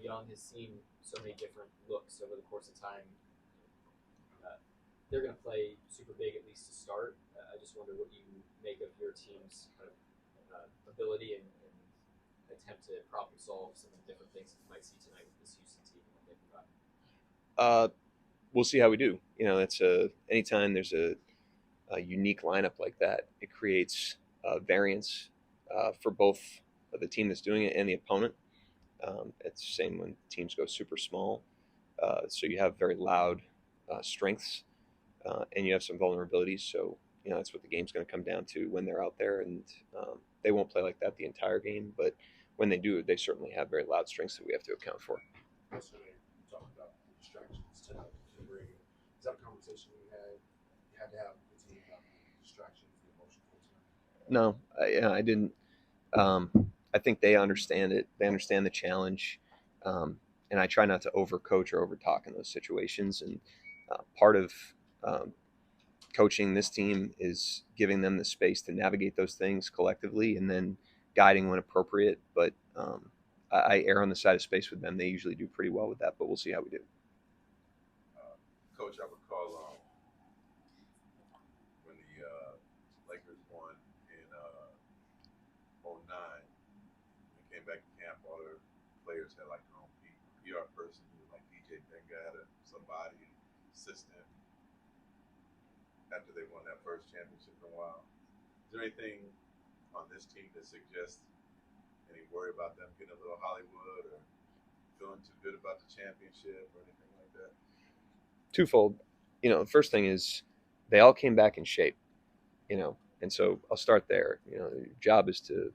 Young has seen so many different looks over the course of time. They're going to play super big at least to start. I just wonder what you make of your team's kind of ability and attempt to problem solve some of the different things that you might see tonight with this Houston team and what they provide. We'll see how we do. That's anytime there's a unique lineup like that, it creates variance for both the team that's doing it and the opponent. It's the same when teams go super small. So you have very loud strengths and you have some vulnerabilities. So, that's what the game's going to come down to when they're out there. And they won't play like that the entire game. But when they do, they certainly have very loud strengths that we have to account for. Yesterday, we talked about distractions tonight. Is that a conversation you had to have with the team about distractions and emotional tonight? No, I didn't. I think they understand it. They understand the challenge. And I try not to overcoach or overtalk in those situations. And part of coaching this team is giving them the space to navigate those things collectively and then guiding when appropriate. But I err on the side of space with them. They usually do pretty well with that, but we'll see how we do. Coach, I recall when the Lakers won in 09, they came back to camp, all their players had like their own PR person, like DJ Bengad or somebody, assistant, after they won that first championship in a while. Is there anything on this team that suggests any worry about them getting a little Hollywood or feeling too good about the championship or anything like that? Twofold. The first thing is they all came back in shape, and so I'll start there. Your job is to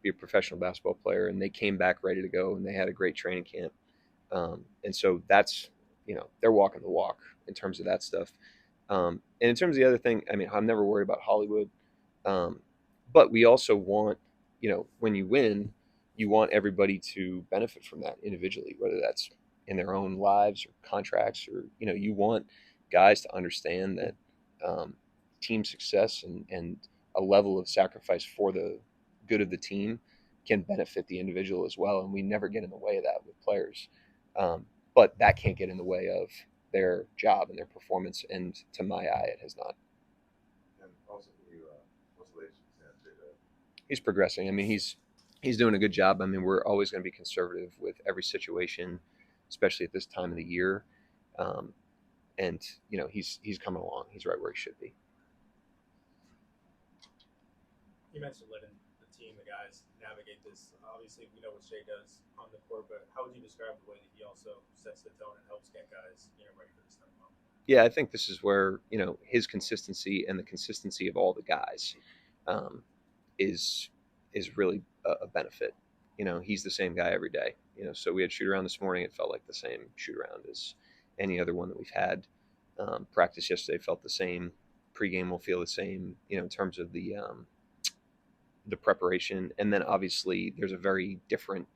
be a professional basketball player, and they came back ready to go, and they had a great training camp. And so that's, they're walking the walk in terms of that stuff. And in terms of the other thing, I'm never worried about Hollywood. But we also want, when you win, you want everybody to benefit from that individually, whether that's in their own lives or contracts, or, you want guys to understand that team success and a level of sacrifice for the good of the team can benefit the individual as well. And we never get in the way of that with players. But that can't get in the way of their job and their performance. And to my eye, it has not. And also, what's the latest with Sam? He's progressing. He's doing a good job. We're always going to be conservative with every situation, especially at this time of the year. And he's coming along. He's right where he should be. You mentioned letting the team, the guys, navigate this. Obviously, we know what Shea does on the court, but how would you describe the way that he also sets the tone and helps get guys, ready for this time? Yeah, I think this is where his consistency and the consistency of all the guys is really a benefit. He's the same guy every day. So we had shoot around this morning. It felt like the same shoot around as any other one that we've had. Practice yesterday felt the same. Pregame will feel the same. In terms of the preparation, and then obviously there's a very different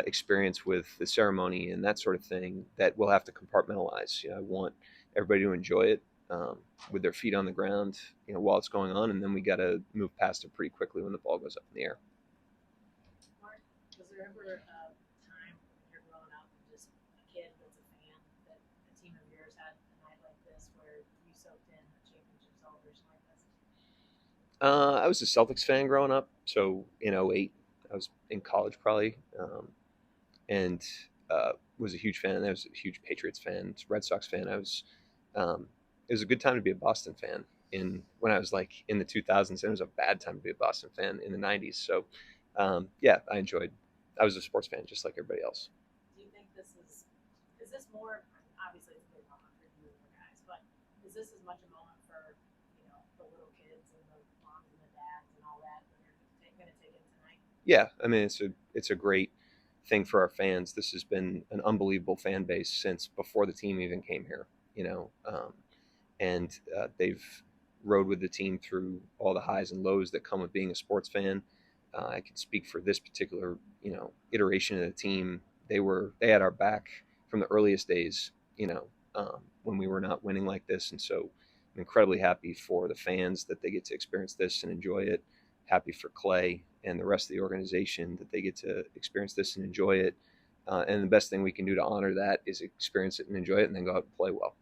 experience with the ceremony and that sort of thing that we'll have to compartmentalize. I want everybody to enjoy it with their feet on the ground, while it's going on, and then we got to move past it pretty quickly when the ball goes up in the air. Mark, was there ever a time when you're growing up and just a kid that's a fan that a team of yours had a night like this where you soaked in a championship celebration like this? I was a Celtics fan growing up, so in 08, I was in college probably, and was a huge fan. I was a huge Patriots fan, Red Sox fan. It was a good time to be a Boston fan when I was like in the 2000s, and it was a bad time to be a Boston fan in the 90s. So, yeah, I was a sports fan just like everybody else. Do you think is this more, obviously it's a big moment for you and the guys, but is this as much a moment for, the little kids and the moms and the dads and all that are going to take it tonight? Yeah, it's a great thing for our fans. This has been an unbelievable fan base since before the team even came here, and they've rode with the team through all the highs and lows that come with being a sports fan. I can speak for this particular, iteration of the team. They had our back from the earliest days, when we were not winning like this. And so I'm incredibly happy for the fans that they get to experience this and enjoy it. Happy for Clay and the rest of the organization that they get to experience this and enjoy it. And the best thing we can do to honor that is experience it and enjoy it and then go out and play well.